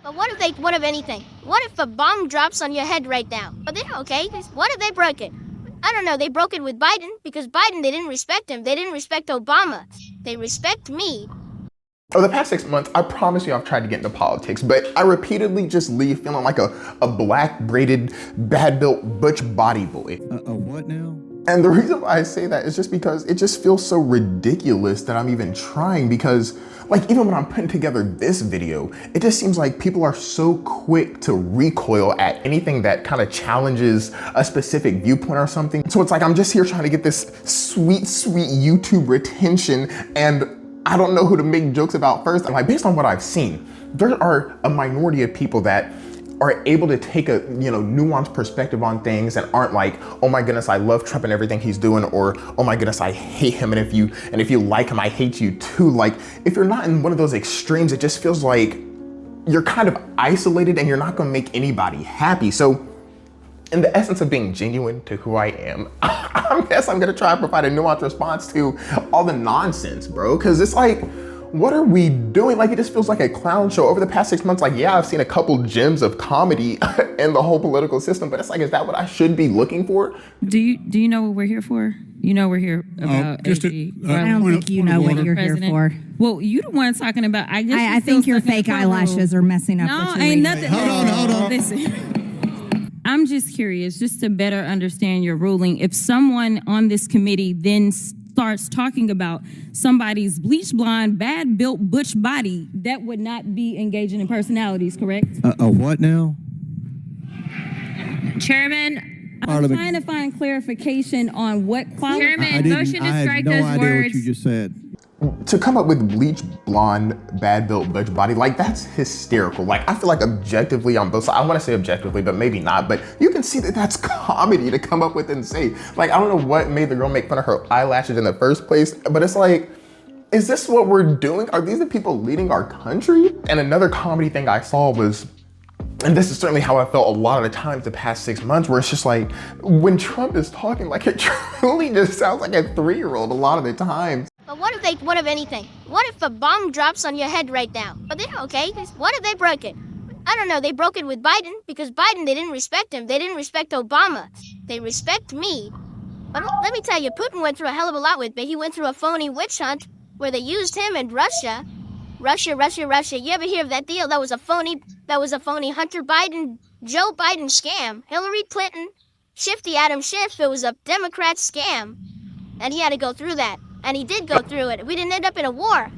But what if anything? What if a bomb drops on your head right now? But they're okay. What if they broke it? I don't know, they broke it with Biden because Biden, they didn't respect him. They didn't respect Obama. They respect me. Over the past 6 months, I promise you I've tried to get into politics, but I repeatedly just leave feeling like a black braided, bad built Butch body boy. A what now? And the reason why I say that is just because it just feels so ridiculous that I'm even trying, because like even when I'm putting together this video, it just seems like people are so quick to recoil at anything that kind of challenges a specific viewpoint or something. So it's like I'm just here trying to get this sweet, sweet YouTube retention, and I don't know who to make jokes about first. And like based on what I've seen, there are a minority of people that are able to take a nuanced perspective on things and aren't like, oh my goodness, I love Trump and everything he's doing, or oh my goodness, I hate him, and if you like him, I hate you too. Like if you're not in one of those extremes, it just feels like you're kind of isolated and you're not gonna make anybody happy. So in the essence of being genuine to who I am, I guess I'm gonna try to provide a nuanced response to all the nonsense, bro, because it's like, what are we doing? Like, it just feels like a clown show. Over the past 6 months, like, yeah, I've seen a couple gems of comedy in the whole political system, but it's like, is that what I should be looking for? Do you know what we're here for? You know we're here about AG. I don't think you know what you're here for. Well, you the one talking about, I guess I think your fake eyelashes are messing up what No, you're ain't reading. nothing. Hold on. Listen. I'm just curious, just to better understand your ruling. If someone on this committee then starts talking about somebody's bleach blonde, bad built Butch body, that would not be engaging in personalities, correct? A what now? Chairman, I'm trying to find clarification on what quality. Chairman, motion to strike I those had no idea words. what you just said. To come up with bleach blonde, bad built Butch body, like that's hysterical. Like I feel like objectively on both sides, I want to say objectively, but maybe not, but you can see that that's comedy to come up with and say. Like, I don't know what made the girl make fun of her eyelashes in the first place, but it's like, is this what we're doing? Are these the people leading our country? And another comedy thing I saw was, and this is certainly how I felt a lot of the times the past 6 months, where it's just like, when Trump is talking, like it truly just sounds like a 3-year-old a lot of the times. But what if anything? What if a bomb drops on your head right now? But they're okay. What if they broke it? I don't know, they broke it with Biden because Biden, they didn't respect him. They didn't respect Obama. They respect me. But let me tell you, Putin went through a hell of a lot with me. He went through a phony witch hunt where they used him and Russia. You ever hear of that deal? That was a phony Hunter Biden, Joe Biden scam. Hillary Clinton, Shifty Adam Schiff, it was a Democrat scam. And he had to go through that. And he did go through it. We didn't end up in a war.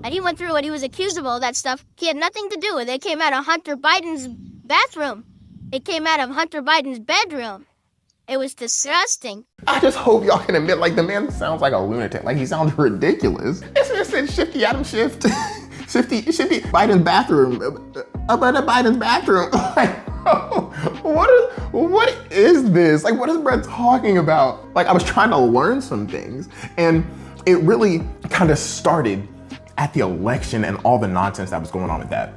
And he went through it. He was accused of all that stuff. He had nothing to do with it. It came out of Hunter Biden's bathroom. It came out of Hunter Biden's bedroom. It was disgusting. I just hope y'all can admit, like, the man sounds like a lunatic. Like, he sounds ridiculous. This man said Shifty Adam Shift. Shifty Biden's bathroom. About Biden's bathroom. Like, what is this? Like, what is Brett talking about? Like, I was trying to learn some things, and it really kind of started at the election and all the nonsense that was going on with that.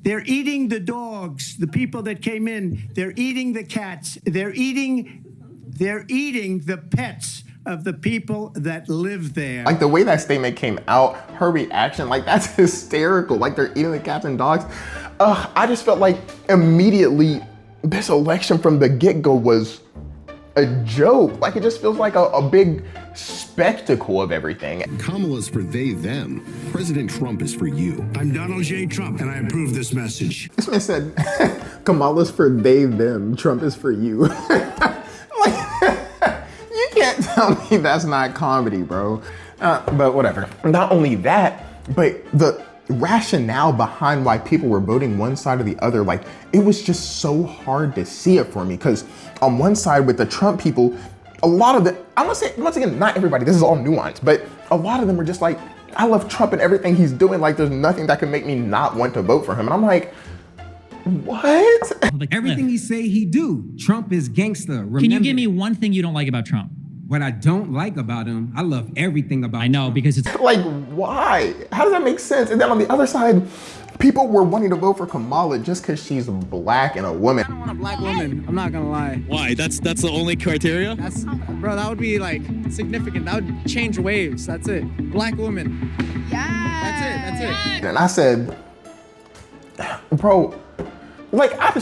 They're eating the dogs, the people that came in. They're eating the cats. They're eating the pets of the people that live there. Like the way that statement came out, her reaction, like that's hysterical. Like they're eating the cats and dogs. I just felt like immediately this election from the get-go was a joke. Like it just feels like a big spectacle of everything. Kamala's for they, them. President Trump is for you. I'm Donald J. Trump, and I approve this message. This man said, Kamala's for they, them. Trump is for you. You can't tell me that's not comedy, bro. But whatever. Not only that, but the rationale behind why people were voting one side or the other, like it was just so hard to see it for me. Because on one side with the Trump people, a lot of the, I want to say, once again, not everybody, this is all nuanced, but a lot of them were just like, I love Trump and everything he's doing. Like there's nothing that can make me not want to vote for him. And I'm like, what? Everything he say he do. Trump is gangster. Remember, can you give me one thing you don't like about Trump? What I don't like about him, I love everything about him. I know, Trump. because it's like, why? How does that make sense? And then on the other side, people were wanting to vote for Kamala just because she's black and a woman. I don't want a black woman, I'm not gonna lie. Why? That's the only criteria? Bro, that would be like significant. That would change waves, that's it. Black woman. Yeah. That's it. And I said, bro, like I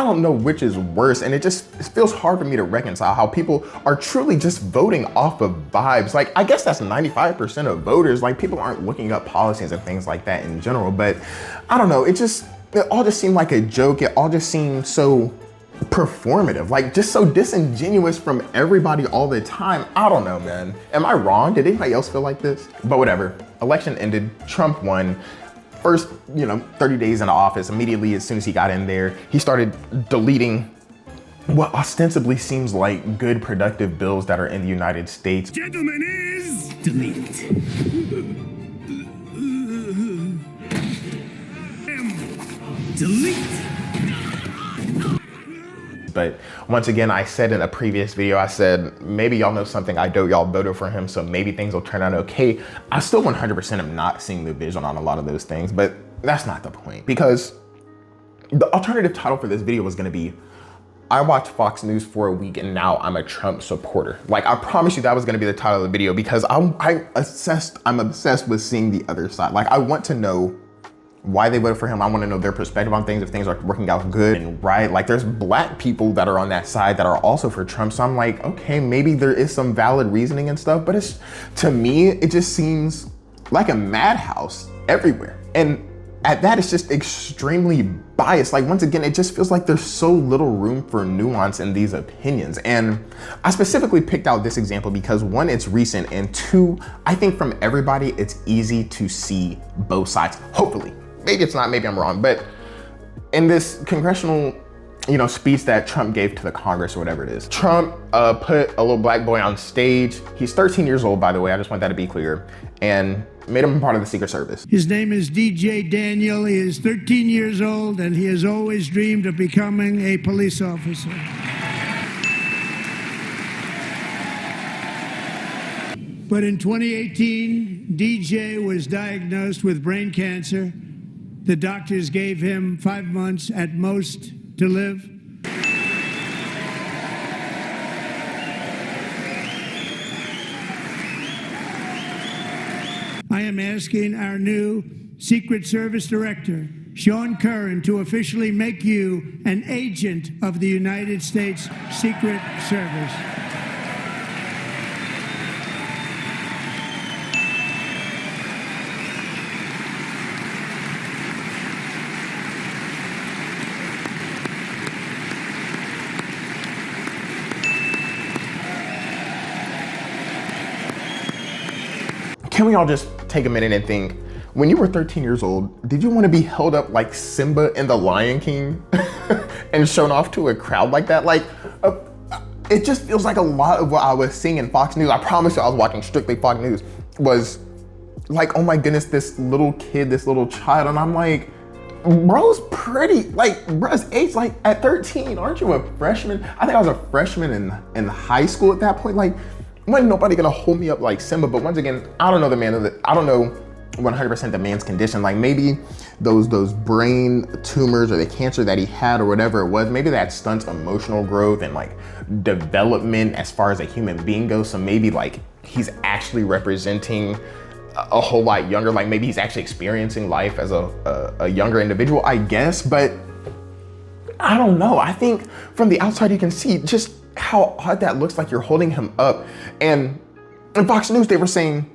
don't know which is worse, and it feels hard for me to reconcile how people are truly just voting off of vibes. Like, I guess that's 95% of voters. Like, people aren't looking up policies and things like that in general, but I don't know, it all just seemed like a joke. It all just seemed so performative, like just so disingenuous from everybody all the time. I don't know, man. Am I wrong? Did anybody else feel like this? But whatever. Election ended, Trump won. First, 30 days in office, immediately as soon as he got in there, he started deleting what ostensibly seems like good, productive bills that are in the United States. Gentlemen, is delete. Delete. But once again, I said in a previous video, I said, maybe y'all know something I don't, y'all voted for him, so maybe things will turn out okay. I still 100% am not seeing the vision on a lot of those things, but that's not the point, because the alternative title for this video was gonna be, I watched Fox News for a week and now I'm a Trump supporter. Like, I promise you that was gonna be the title of the video, because I'm obsessed with seeing the other side. Like, I want to know why they voted for him. I want to know their perspective on things, if things are working out good and right. Like, there's black people that are on that side that are also for Trump. So I'm like, okay, maybe there is some valid reasoning and stuff, but to me, it just seems like a madhouse everywhere. And at that, it's just extremely biased. Like, once again, it just feels like there's so little room for nuance in these opinions. And I specifically picked out this example because, one, it's recent, and two, I think from everybody, it's easy to see both sides, hopefully. Maybe it's not, maybe I'm wrong, but in this congressional, speech that Trump gave to the Congress or whatever it is, Trump put a little black boy on stage. He's 13 years old, by the way, I just want that to be clear, and made him part of the Secret Service. His name is DJ Daniel. He is 13 years old, and he has always dreamed of becoming a police officer. But in 2018, DJ was diagnosed with brain cancer. The doctors gave him 5 months at most to live. I am asking our new Secret Service Director, Sean Curran, to officially make you an agent of the United States Secret Service. Can we all just take a minute and think, when you were 13 years old, did you want to be held up like Simba in The Lion King and shown off to a crowd like that? Like, it just feels like a lot of what I was seeing in Fox News, I promise you I was watching strictly Fox News, was like, oh my goodness, this little kid, this little child, and I'm like, bro's pretty, like, bro's age, like, at 13, aren't you a freshman? I think I was a freshman in high school at that point. Like, wasn't nobody gonna hold me up like Simba, but once again, I don't know I don't know 100% the man's condition. Like, maybe those brain tumors or the cancer that he had or whatever it was, maybe that stunts emotional growth and like development as far as a human being goes. So maybe like he's actually representing a whole lot younger, like maybe he's actually experiencing life as a younger individual, I guess. But I don't know. I think from the outside you can see just how odd that looks, like you're holding him up. And in Fox News, they were saying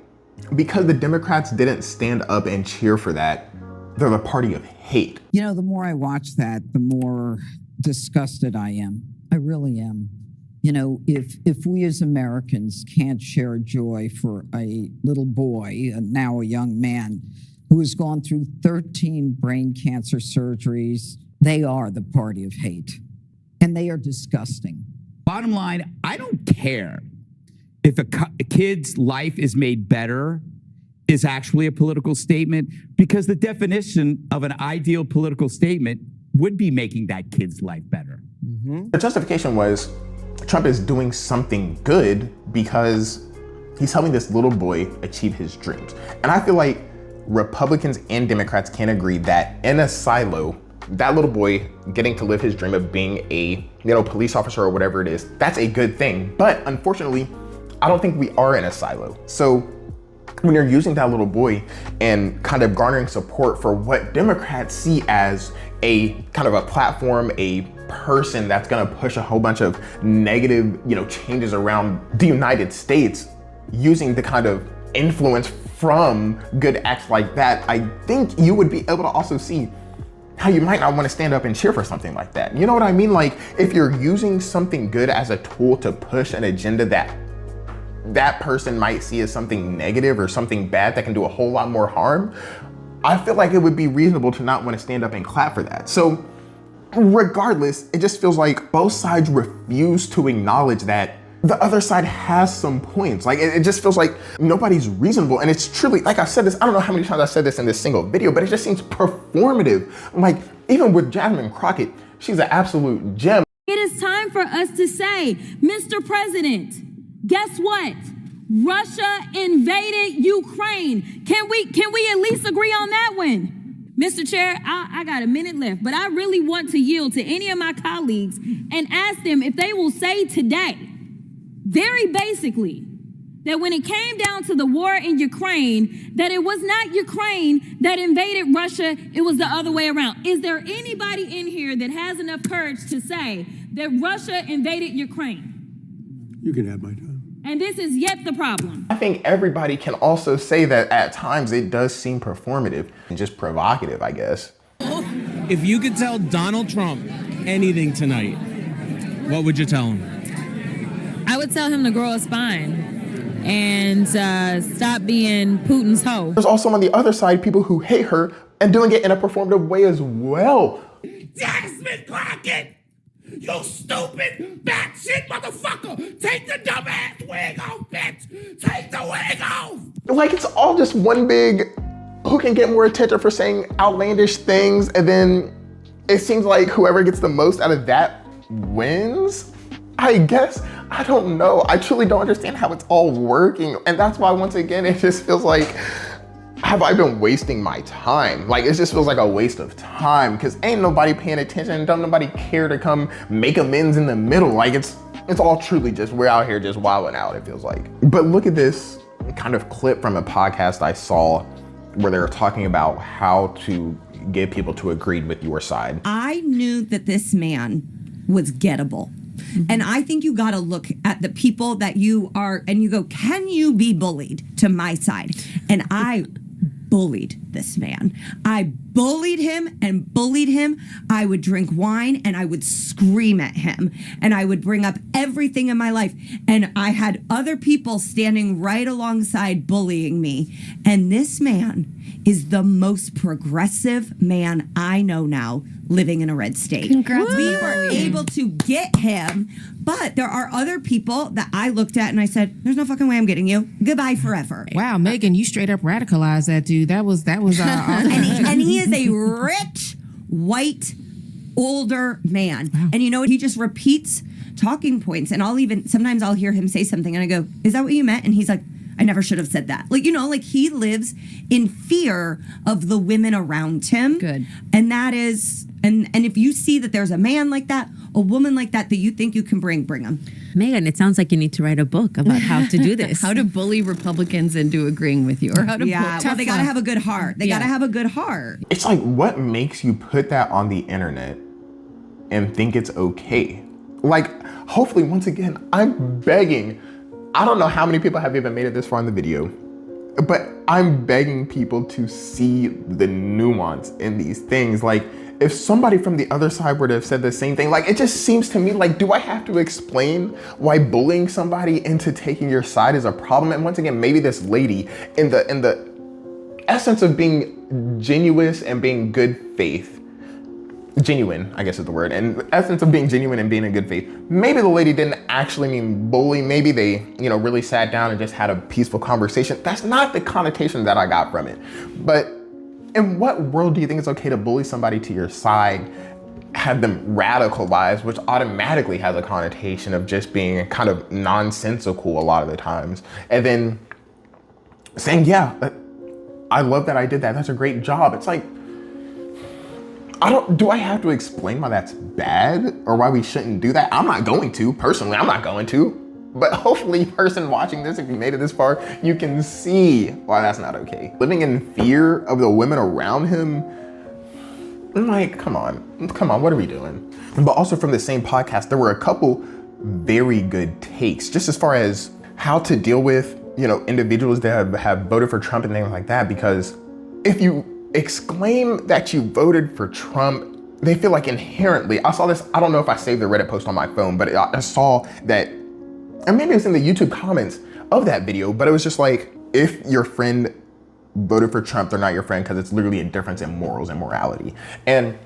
because the Democrats didn't stand up and cheer for that, they're the party of hate. The more I watch that, the more disgusted I am. I really am. If we as Americans can't share joy for a little boy, now a young man, who has gone through 13 brain cancer surgeries, they are the party of hate. And they are disgusting. Bottom line, I don't care if a kid's life is made better is actually a political statement, because the definition of an ideal political statement would be making that kid's life better. The justification was Trump is doing something good because he's helping this little boy achieve his dreams. And I feel like Republicans and Democrats can agree that in a silo, that little boy getting to live his dream of being a police officer or whatever it is, that's a good thing. But unfortunately, I don't think we are in a silo. So when you're using that little boy and kind of garnering support for what Democrats see as a kind of a platform, a person that's gonna push a whole bunch of negative, changes around the United States, using the kind of influence from good acts like that, I think you would be able to also see how you might not want to stand up and cheer for something like that. You know what I mean? Like, if you're using something good as a tool to push an agenda that person might see as something negative or something bad that can do a whole lot more harm, I feel like it would be reasonable to not want to stand up and clap for that. So regardless, it just feels like both sides refuse to acknowledge that the other side has some points. Like, it just feels like nobody's reasonable. And it's truly, like I said this, I don't know how many times I said this in this single video, but it just seems performative. Like, even with Jasmine Crockett, she's an absolute gem. It is time for us to say, Mr. President, guess what? Russia invaded Ukraine. Can we at least agree on that one? Mr. Chair, I got a minute left, but I really want to yield to any of my colleagues and ask them if they will say today, very basically, that when it came down to the war in Ukraine, that it was not Ukraine that invaded Russia, it was the other way around. Is there anybody in here that has enough courage to say that Russia invaded Ukraine? You can have my time. And this is yet the problem. I think everybody can also say that at times it does seem performative and just provocative, I guess. If you could tell Donald Trump anything tonight, what would you tell him? I would tell him to grow a spine and stop being Putin's hoe. There's also on the other side people who hate her and doing it in a performative way as well. Jasmine Crockett! You stupid, batshit motherfucker! Take the dumbass wig off, bitch! Take the wig off! Like, it's all just one big, who can get more attention for saying outlandish things, and then it seems like whoever gets the most out of that wins? I guess, I don't know. I truly don't understand how it's all working. And that's why, once again, it just feels like, have I been wasting my time? Like, it just feels like a waste of time, because ain't nobody paying attention, don't nobody care to come make amends in the middle. Like, it's all truly just, we're out here just wilding out, it feels like. But look at this kind of clip from a podcast I saw where they were talking about how to get people to agree with your side. I knew that this man was gettable. And I think you got to look at the people that you are, and you go, can you be bullied to my side? And I bullied this man. I bullied him and bullied him. I would drink wine and I would scream at him. And I would bring up everything in my life. And I had other people standing right alongside bullying me. And this man is the most progressive man I know now living in a red state. Congrats. We were able to get him, but there are other people that I looked at and I said, there's no fucking way I'm getting you. Goodbye forever. Wow, Megan, you straight up radicalized that dude. That was and he is a rich, white, older man. Wow. And you know what? He just repeats talking points. And sometimes I'll hear him say something and I go, is that what you meant? And he's like, I never should have said that. Like, he lives in fear of the women around him. Good. And that is, and if you see that there's a man like that, a woman like that you think you can bring them. Megan, it sounds like you need to write a book about how to do this. How to bully Republicans into agreeing with you. Or how to they got to have a good heart. They got to have a good heart. It's like, what makes you put that on the internet and think it's okay? Like, hopefully, once again, I'm begging. I don't know how many people have even made it this far in the video, but I'm begging people to see the nuance in these things. Like, if somebody from the other side were to have said the same thing, like, it just seems to me like, do I have to explain why bullying somebody into taking your side is a problem? And once again, maybe this lady, in the essence of being genuine and being good faith, genuine, I guess is the word, and the essence of being genuine and being in good faith, maybe the lady didn't actually mean bully. Maybe they, really sat down and just had a peaceful conversation. That's not the connotation that I got from it. But in what world do you think it's okay to bully somebody to your side, have them radicalized, which automatically has a connotation of just being kind of nonsensical a lot of the times, and then saying, yeah, I love that I did that. That's a great job. It's like, do I have to explain why that's bad or why we shouldn't do that? I'm not going to, personally, I'm not going to. But hopefully, person watching this, if you made it this far, you can see why that's not okay. Living in fear of the women around him, I'm like, come on, what are we doing? But also from the same podcast, there were a couple very good takes, just as far as how to deal with, individuals that have voted for Trump and things like that. Because if you exclaim that you voted for Trump, they feel like inherently, I saw this, I don't know if I saved the Reddit post on my phone, but I saw that, and maybe it's in the YouTube comments of that video, but it was just like, if your friend voted for Trump, they're not your friend, because it's literally a difference in morals and morality. And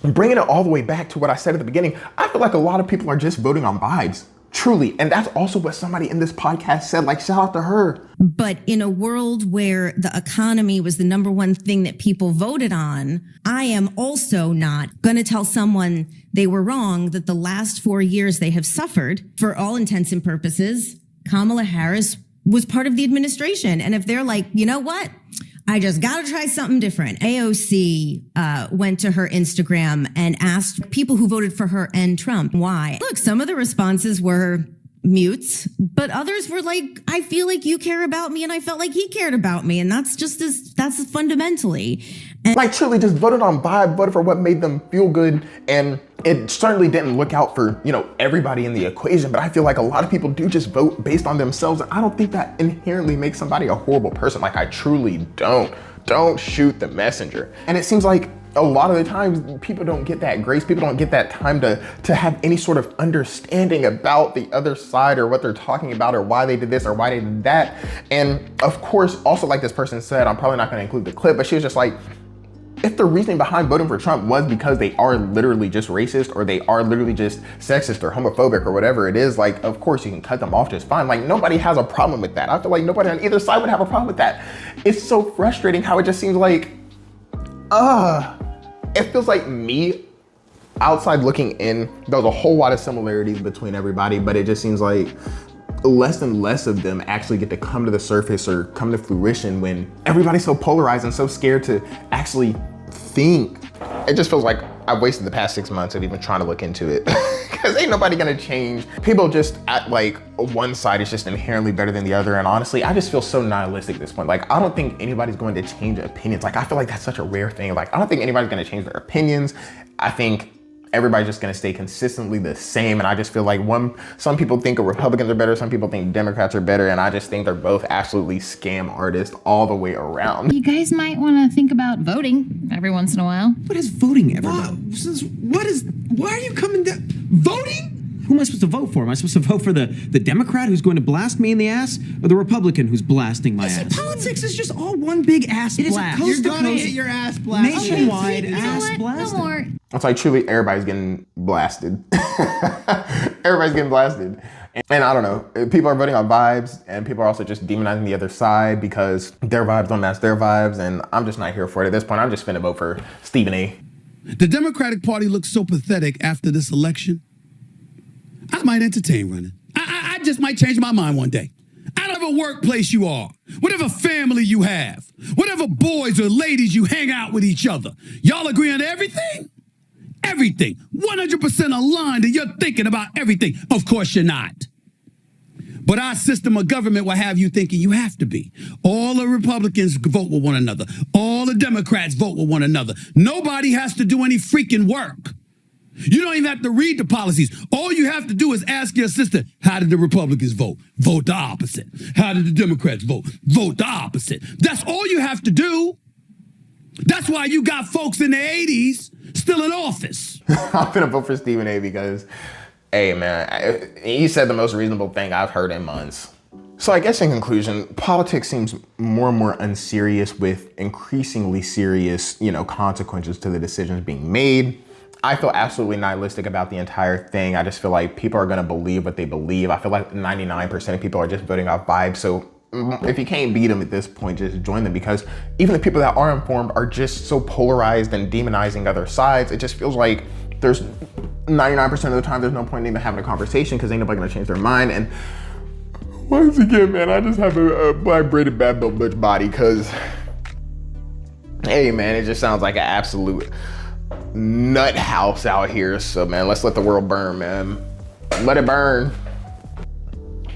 bringing it all the way back to what I said at the beginning, I feel like a lot of people are just voting on vibes, truly. And that's also what somebody in this podcast said, like, shout out to her. But in a world where the economy was the number one thing that people voted on, I am also not going to tell someone they were wrong that the last 4 years they have suffered. For all intents and purposes, Kamala Harris was part of the administration. And if they're like, you know what? I just got to try something different. AOC went to her Instagram and asked people who voted for her and Trump why. Look, some of the responses were mutes, but others were like, I feel like you care about me and I felt like he cared about me. And that's fundamentally. And like, truly just voted on vibe, voted for what made them feel good. And it certainly didn't look out for, everybody in the equation. But I feel like a lot of people do just vote based on themselves. And I don't think that inherently makes somebody a horrible person. Like, I truly don't. Don't shoot the messenger. And it seems like a lot of the times people don't get that grace. People don't get that time to have any sort of understanding about the other side or what they're talking about or why they did this or why they did that. And of course, also like this person said, I'm probably not going to include the clip, but she was just like, if the reasoning behind voting for Trump was because they are literally just racist or they are literally just sexist or homophobic or whatever it is, like, of course you can cut them off just fine. Like, nobody has a problem with that. I feel like nobody on either side would have a problem with that. It's so frustrating how it just seems like, it feels like me outside looking in, there's a whole lot of similarities between everybody, but it just seems like less and less of them actually get to come to the surface or come to fruition when everybody's so polarized and so scared to actually think. It just feels like I've wasted the past 6 months of even trying to look into it because ain't nobody gonna change. People just act like one side is just inherently better than the other. And honestly, I just feel so nihilistic at this point. Like, I don't think anybody's going to change opinions. Like, I feel like that's such a rare thing. Like, I don't think anybody's gonna change their opinions. I think everybody's just gonna stay consistently the same. And I just feel like some people think Republicans are better, some people think Democrats are better, and I just think they're both absolutely scam artists all the way around. You guys might wanna think about voting every once in a while. What is voting ever? Why are you coming down? Voting? Who am I supposed to vote for? Am I supposed to vote for the Democrat who's going to blast me in the ass, or the Republican who's blasting my ass? Politics is just all one big ass blast. You're gonna get your ass blasted. Nationwide ass blasted. No more. It's like, truly, everybody's getting blasted. Everybody's getting blasted. And I don't know, people are voting on vibes, and people are also just demonizing the other side because their vibes don't match their vibes, and I'm just not here for it. At this point, I'm just finna vote for Stephen A. The Democratic Party looks so pathetic after this election. I might entertain running. I just might change my mind one day. Whatever workplace you are, whatever family you have, whatever boys or ladies you hang out with each other, y'all agree on everything? Everything. 100% aligned, and you're thinking about everything. Of course you're not. But our system of government will have you thinking you have to be. All the Republicans vote with one another. All the Democrats vote with one another. Nobody has to do any freaking work. You don't even have to read the policies. All you have to do is ask your sister, how did the Republicans vote? Vote the opposite. How did the Democrats vote? Vote the opposite. That's all you have to do. That's why you got folks in the 80s still in office. I'm gonna vote for Stephen A because, hey man, he said the most reasonable thing I've heard in months. So I guess in conclusion, politics seems more and more unserious with increasingly serious, consequences to the decisions being made. I feel absolutely nihilistic about the entire thing. I just feel like people are gonna believe what they believe. I feel like 99% of people are just voting off vibes. So if you can't beat them at this point, just join them, because even the people that are informed are just so polarized and demonizing other sides. It just feels like there's 99% of the time, there's no point in even having a conversation because ain't nobody gonna change their mind. And once again, man, I just have a black braided bad built Butch body because, hey man, it just sounds like an absolute nut house out here. So man, let's let the world burn, man. Let it burn.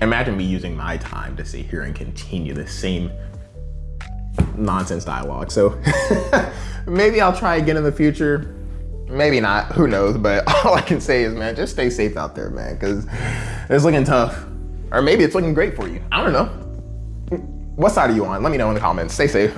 imagine me using my time to sit here and continue the same nonsense dialogue. So maybe I'll try again in the future. Maybe not, who knows? But all I can say is, man, just stay safe out there, man, because it's looking tough. Or maybe it's looking great for you. I don't know. What side are you on? Let me know in the comments. Stay safe.